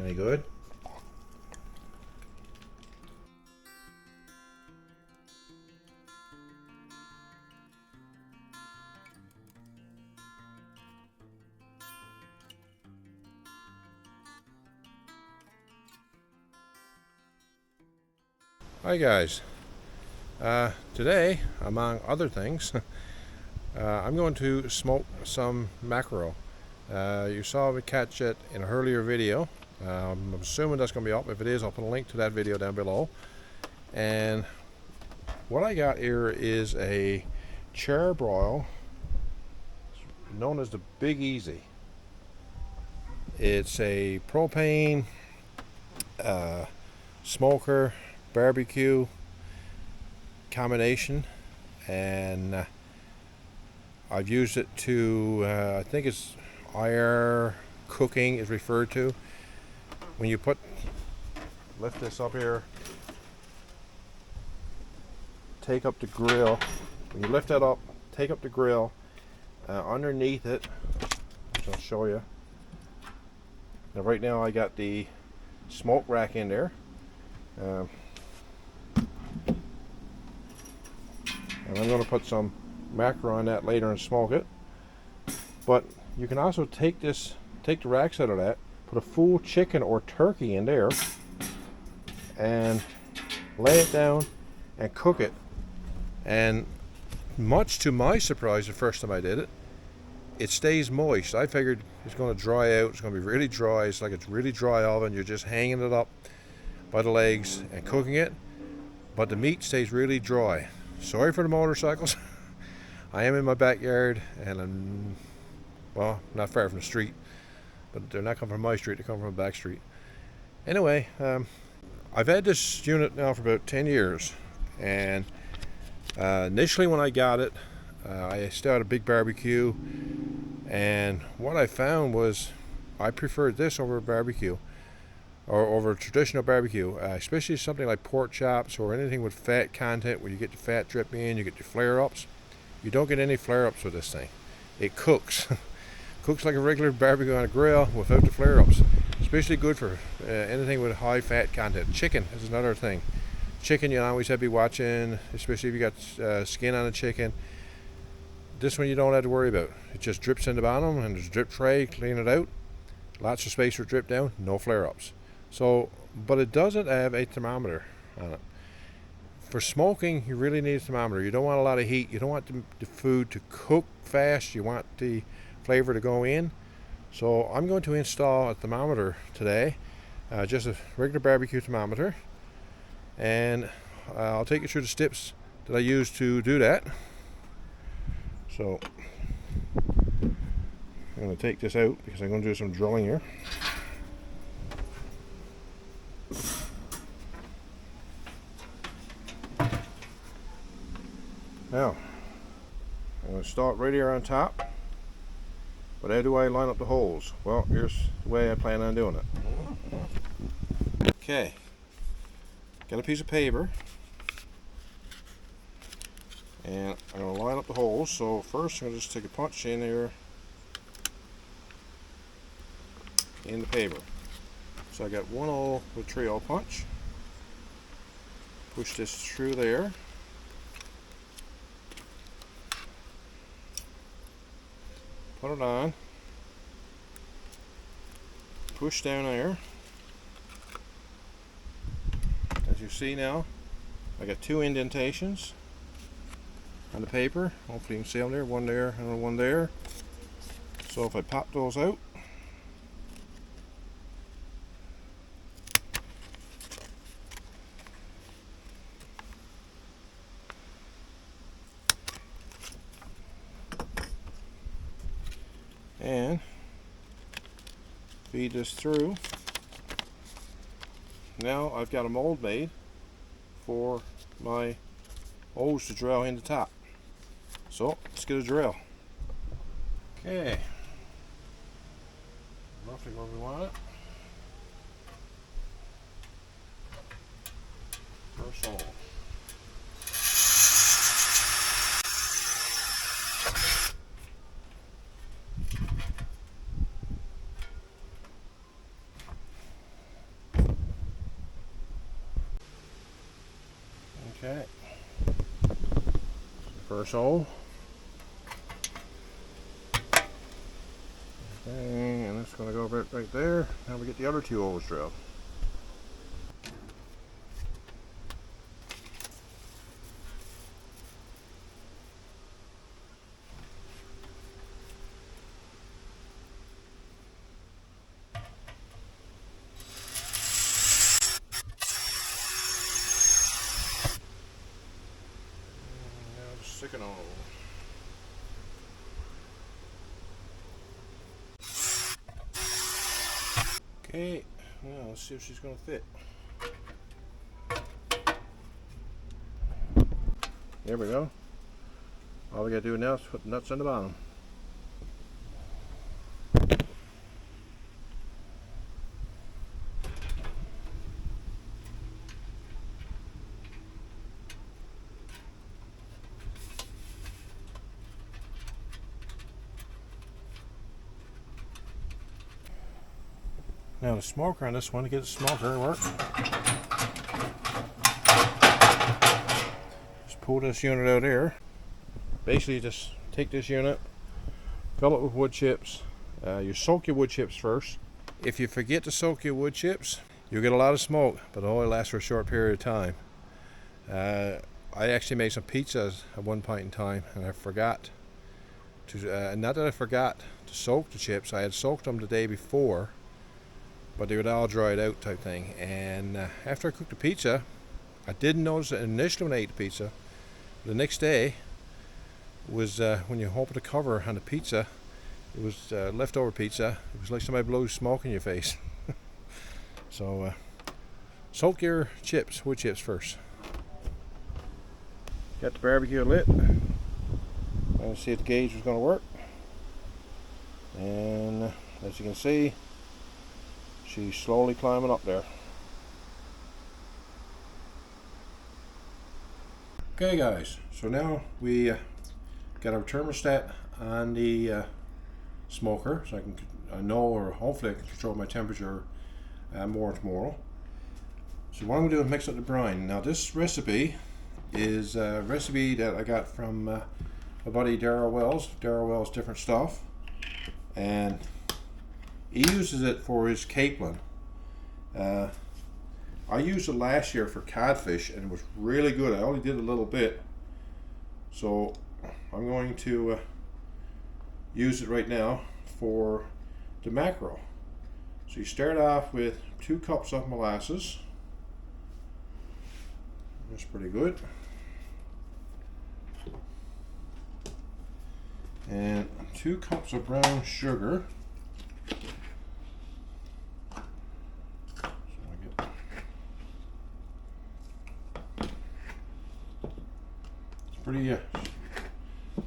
any good. Hi guys, today, among other things, I'm going to smoke some mackerel. You saw me catch it in an earlier video. I'm assuming that's going to be up. If it is, I'll put a link to that video down below. And what I got here is a Charbroil known as the Big Easy. It's a propane smoker barbecue combination, and I've used it to I think it's IR cooking is referred to. When you lift this up here, take up the grill. When you lift that up, take up the grill, underneath it, which I'll show you. Now right now I got the smoke rack in there. And I'm going to put some mackerel on that later and smoke it. But you can also take the racks out of that, put a full chicken or turkey in there, and lay it down and cook it. And much to my surprise, the first time I did it, it stays moist. I figured it's going to dry out. It's going to be really dry. It's like it's really dry oven. You're just hanging it up by the legs and cooking it, but the meat stays really dry. Sorry for the motorcycles. I am in my backyard, and I'm, well, not far from the street, but they're not coming from my street, they come from a back street. Anyway, I've had this unit now for about 10 years, and initially when I got it, I started a big barbecue, and what I found was I preferred this over a barbecue, or over a traditional barbecue, especially something like pork chops or anything with fat content where you get the fat dripping in, you get the flare-ups. You don't get any flare-ups with this thing. It cooks. Cooks like a regular barbecue on a grill without the flare-ups. Especially good for anything with high fat content. Chicken is another thing. Chicken you always have to be watching, especially if you got skin on a chicken. This one you don't have to worry about. It just drips in the bottom, and there's a drip tray, clean it out. Lots of space for drip down, no flare-ups. So, but it doesn't have a thermometer on it. For smoking, you really need a thermometer. You don't want a lot of heat. You don't want the food to cook fast. You want the flavor to go in. So I'm going to install a thermometer today, just a regular barbecue thermometer. And I'll take you through the steps that I use to do that. So I'm going to take this out because I'm going to do some drilling here. Now, I'm going to start right here on top, but how do I line up the holes? Well, here's the way I plan on doing it. Okay, got a piece of paper, and I'm going to line up the holes. So first I'm going to just take a punch in here in the paper. So I got one hole with trio punch, push this through there. Put it on, push down there. As you see now, I got two indentations on the paper. Hopefully you can see them there, one there and one there. So if I pop those out, and feed this through. Now I've got a mold made for my holes to drill in the top. So let's get a drill. Okay, roughly where we want it. First hole. Okay. First hole. Okay, and it's going to go right there. Now we get the other 2 holes drilled. Now just stick it on. Okay, now let's see if she's going to fit. There we go. All we got to do now is put the nuts on the bottom. Now the smoker on this one, to get the smoker to work, just pull this unit out here. Basically just take this unit, fill it with wood chips. You soak your wood chips first. If you forget to soak your wood chips, you'll get a lot of smoke, but it only lasts for a short period of time. I actually made some pizzas at one point in time, and I forgot to, not that I forgot to soak the chips, I had soaked them the day before, but they would all dried out type thing. And after I cooked the pizza, I didn't notice it initially when I ate the pizza. The next day was when you open the cover on the pizza, it was leftover pizza. It was like somebody blew smoke in your face. So soak your chips, wood chips first. Got the barbecue lit. Let's see if the gauge was going to work. And as you can see, she's slowly climbing up there. Okay guys, so now we got our thermostat on the smoker, so I know, or hopefully I can control my temperature more tomorrow. So what I'm going to do is mix up the brine. Now this recipe is a recipe that I got from my buddy Darrell Wells. Darrell Wells Different Stuff, and he uses it for his capelin. I used it last year for codfish and it was really good. I only did a little bit, so I'm going to use it right now for the mackerel. So you start off with 2 cups of molasses. That's pretty good. And 2 cups of brown sugar.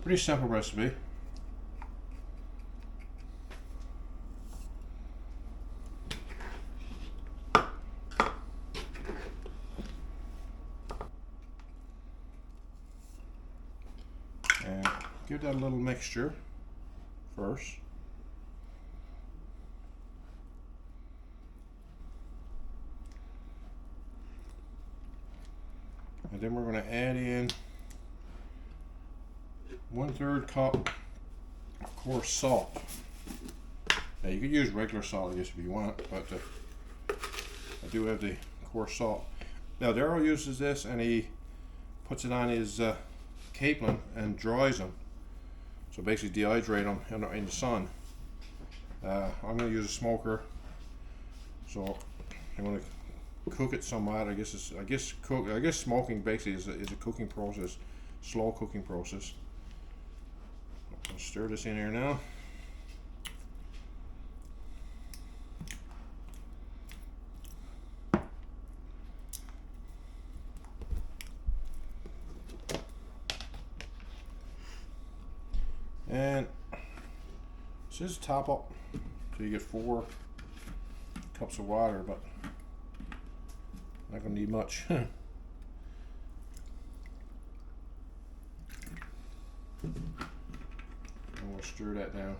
Pretty simple recipe. And give that a little mixture first. And then we're going to add in 1/3 cup of coarse salt. Now you could use regular salt, I guess, if you want, but I do have the coarse salt. Now Darrell uses this and he puts it on his capelin and dries them. So basically dehydrate them in the sun. I'm going to use a smoker, so I'm going to cook it somewhat. I guess smoking basically is a cooking process, slow cooking process. I'll stir this in here now. And so just top up so you get 4 cups of water, but not gonna need much. And we'll stir that down.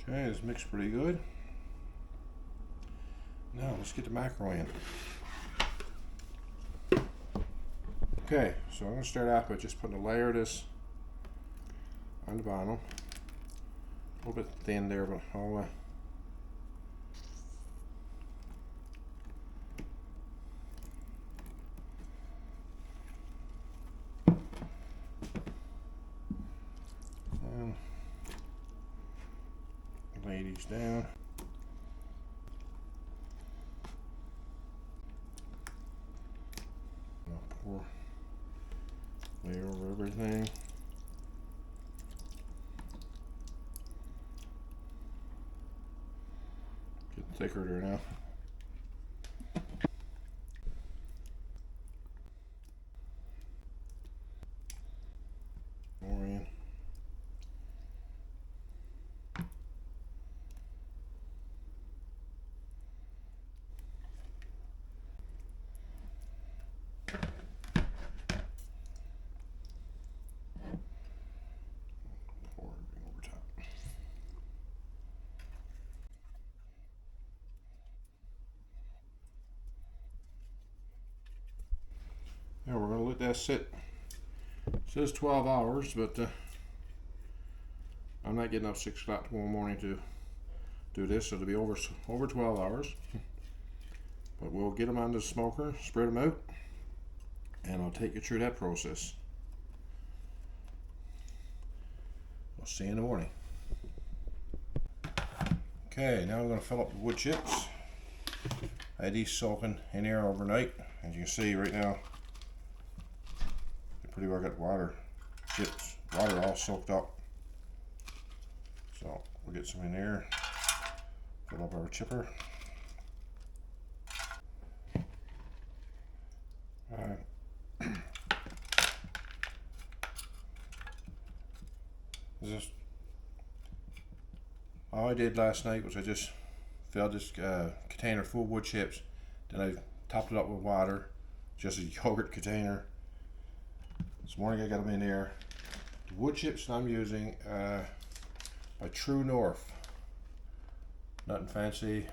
Okay, this mixed pretty good. Now let's get the mackerel in. Okay, so I'm going to start out by just putting a layer of this on the bottom. A little bit thin there, but I'll lay these down. I'll pour layer over everything. Getting thicker there now. More in. Now we're going to let that sit. It says 12 hours, but I'm not getting up 6 o'clock tomorrow morning to do this, so it'll be over 12 hours. But we'll get them on the smoker, spread them out, and I'll take you through that process. I'll see you in the morning. Okay, now I'm going to fill up the wood chips. I had these soaking in here overnight. As you can see right now, pretty well got water all soaked up. So we'll get some in there, fill up our chipper. All I did last night was I just filled this container full of wood chips, then I topped it up with water, just a yogurt container. This morning I got them in there. The wood chips I'm using by TRU-Infrared. Nothing fancy.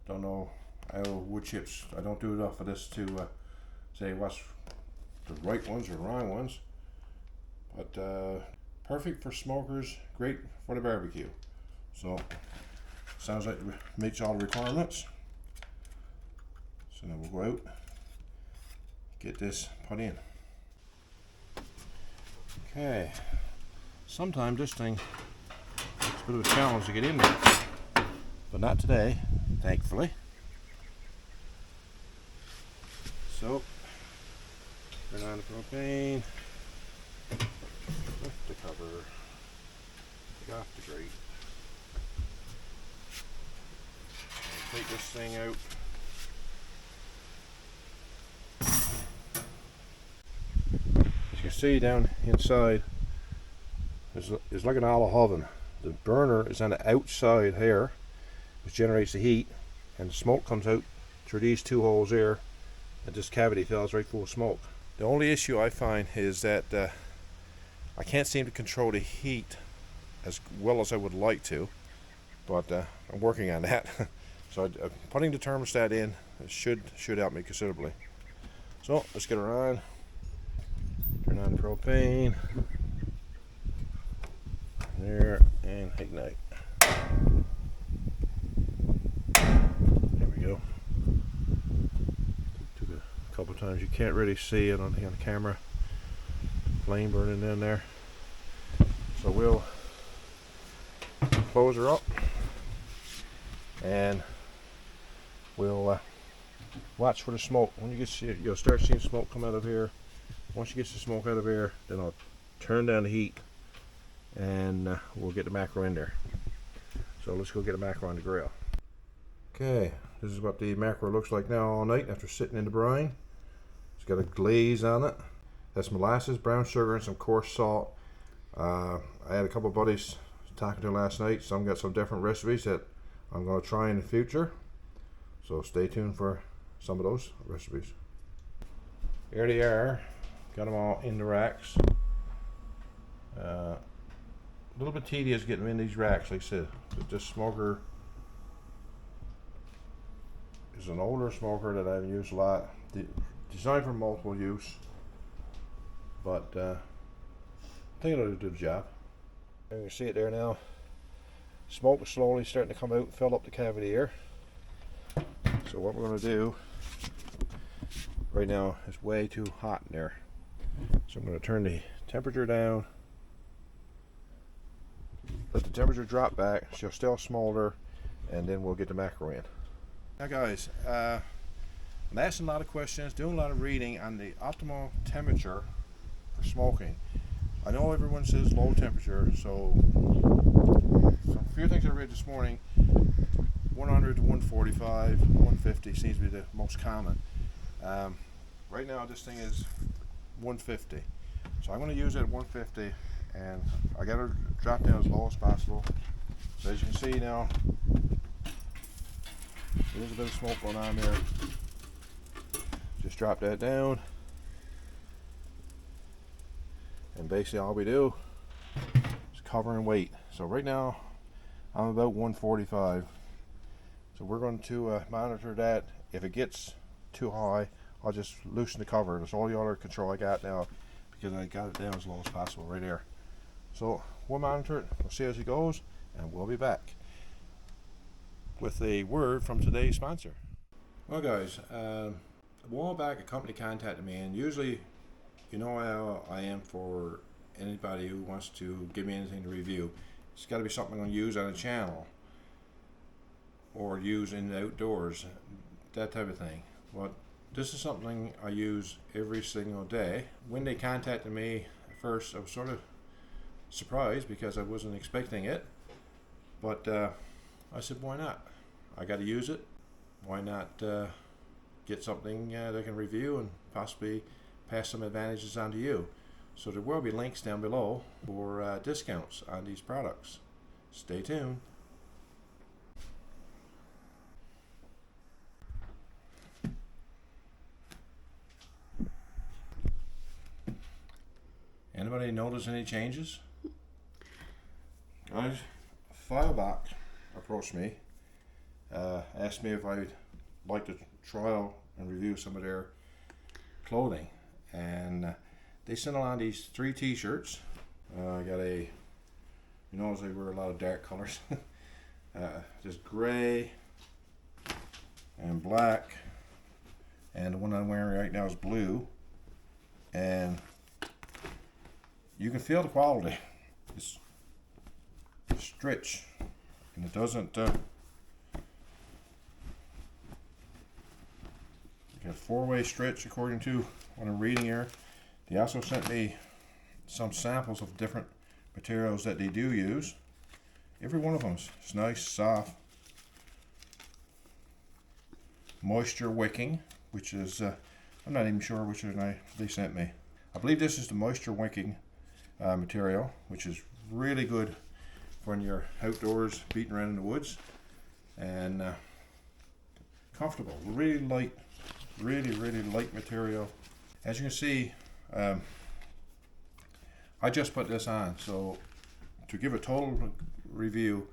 Don't know. I owe wood chips. I don't do enough of this to say what's the right ones or wrong ones. But perfect for smokers. Great for the barbecue. So sounds like it meets all the requirements. So now we'll go out, get this put in. Okay, sometimes this thing is a bit of a challenge to get in there, but not today, thankfully. So, turn on the propane, lift the cover, take off the grate, and take this thing out. As you can see down inside, it's like an olive oven. The burner is on the outside here, which generates the heat, and the smoke comes out through these two holes there, and this cavity fills right full of smoke. The only issue I find is that I can't seem to control the heat as well as I would like to, but I'm working on that. So putting the thermostat in should help me considerably. So let's get her on. Turn on the propane. There, and ignite. There we go. Took a couple of times. You can't really see it on the camera. Flame burning in there. So we'll close her up, and we'll watch for the smoke. When you get, you'll start seeing smoke come out of here. Once you get the smoke out of here, then I'll turn down the heat, and we'll get the mackerel in there. So let's go get a mackerel on the grill. Okay, this is what the mackerel looks like now all night after sitting in the brine. It's got a glaze on it. That's molasses, brown sugar, and some coarse salt. I had a couple of buddies talking to last night. Some got some different recipes that I'm going to try in the future. So stay tuned for some of those recipes. Here they are. Got them all in the racks. little bit tedious getting them in these racks. Like I said, this smoker is an older smoker that I've used a lot, designed for multiple use, but I think it'll do the job. You can see it there now. Smoke is slowly starting to come out and fill up the cavity here. So what we're going to do right now is way too hot in there. So I'm going to turn the temperature down. Let the temperature drop back. She'll still smolder, and then we'll get the mackerel in. Now guys, I'm asking a lot of questions, doing a lot of reading on the optimal temperature for smoking. I know everyone says low temperature, so a few things I read this morning, 100 to 145, 150 seems to be the most common. Right now this thing is 150, so I'm going to use it at 150, and I got to drop down as low as possible. So as you can see now, there's a bit of smoke going on there. Just drop that down, and basically all we do is cover and wait. So right now I'm about 145, so we're going to monitor that. If it gets too high, I'll just loosen the cover. That's all the other control I got now, because I got it down as low as possible right there. So we'll monitor it, we'll see as it goes, and we'll be back with a word from today's sponsor. Well guys, a while back a company contacted me, and usually you know how I am for anybody who wants to give me anything to review. It's got to be something I'm going to use on a channel or use in the outdoors, that type of thing. Well, this is something I use every single day. When they contacted me at first, I was sort of surprised because I wasn't expecting it, but I said, why not? I got to use it. Why not get something that I can review and possibly pass some advantages on to you? So there will be links down below for discounts on these products. Stay tuned. Anybody notice any changes? Guys, Fioboc approached me, asked me if I'd like to trial and review some of their clothing, and they sent along these 3 t-shirts. I got a, you notice they wear a lot of dark colors. Just gray and black, and the one I'm wearing right now is blue, and you can feel the quality. It's stretch, and it doesn't got 4-way stretch according to what I'm reading here. They also sent me some samples of different materials that they do use. Every one of them is nice, soft, moisture wicking, which is I'm not even sure which one they sent me. I believe this is the moisture wicking material, which is really good for when you're outdoors beating around in the woods, and comfortable. Really light, really light material. As you can see, I just put this on, so to give a total review,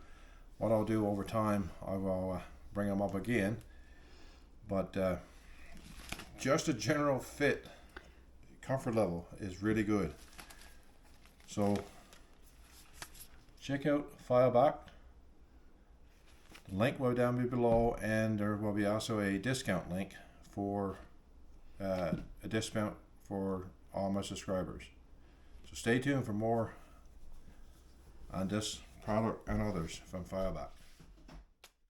what I'll do over time, I will bring them up again, but just a general fit, comfort level is really good. So check out Fioboc. The link will be down below, and there will be also a discount link for a discount for all my subscribers. So stay tuned for more on this product and others from Fioboc.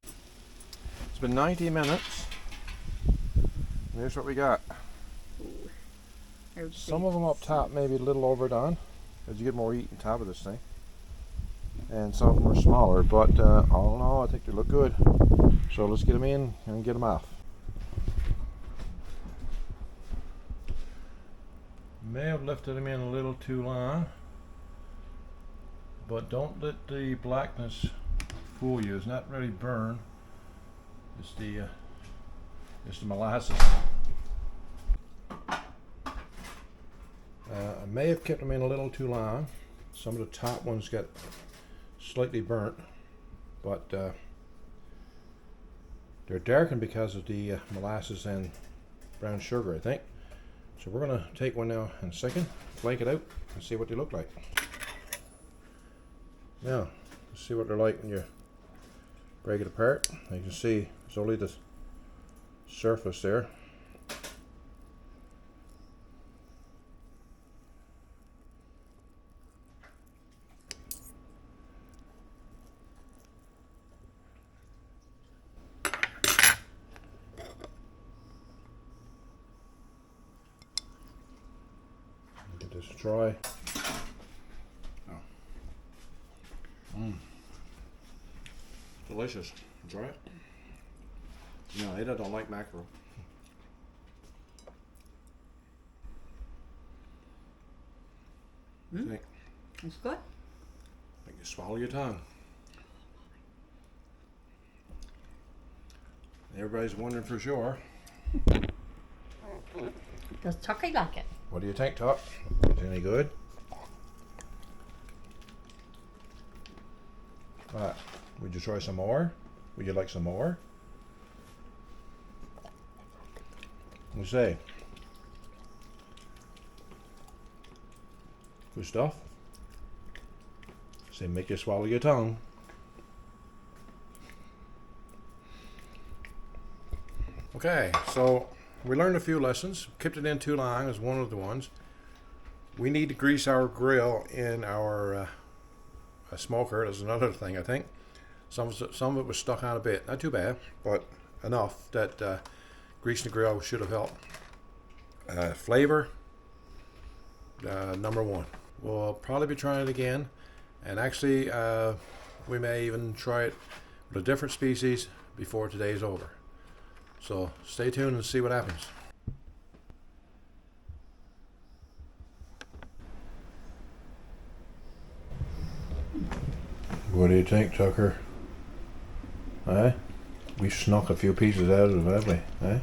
It's been 90 minutes. And here's what we got. Some of them up top maybe a little overdone, as you get more heat on top of this thing. And some of them are smaller, but all in all, I think they look good. So let's get them in and get them off. May have lifted them in a little too long, but don't let the blackness fool you. It's not really burn. It's the molasses. I may have kept them in a little too long, Some of the top ones got slightly burnt, but they're darkened because of the molasses and brown sugar, I think. So we're going to take one now in a second, flake it out, and see what they look like. Now, let's see what they're like when you break it apart. You can see it's only the surface there. Get this dry. Delicious. Try it. No, Ada don't like mackerel. Think. It's good. Make you swallow your tongue. Everybody's wondering for sure. Does Tucky like it? What do you think, Tuck? Is it any good? What? Would you try some more? Would you like some more? What do you say? Good stuff? Say make you swallow your tongue. Okay, so we learned a few lessons. Kept it in too long is one of the ones. We need to grease our grill in our smoker. That's another thing, I think. Some of it was stuck on a bit. Not too bad, but enough that greasing the grill should have helped. Flavor, number one. We'll probably be trying it again. And actually, we may even try it with a different species before today's over. So stay tuned and see what happens. What do you think, Tucker? We snuck a few pieces out of it, haven't we?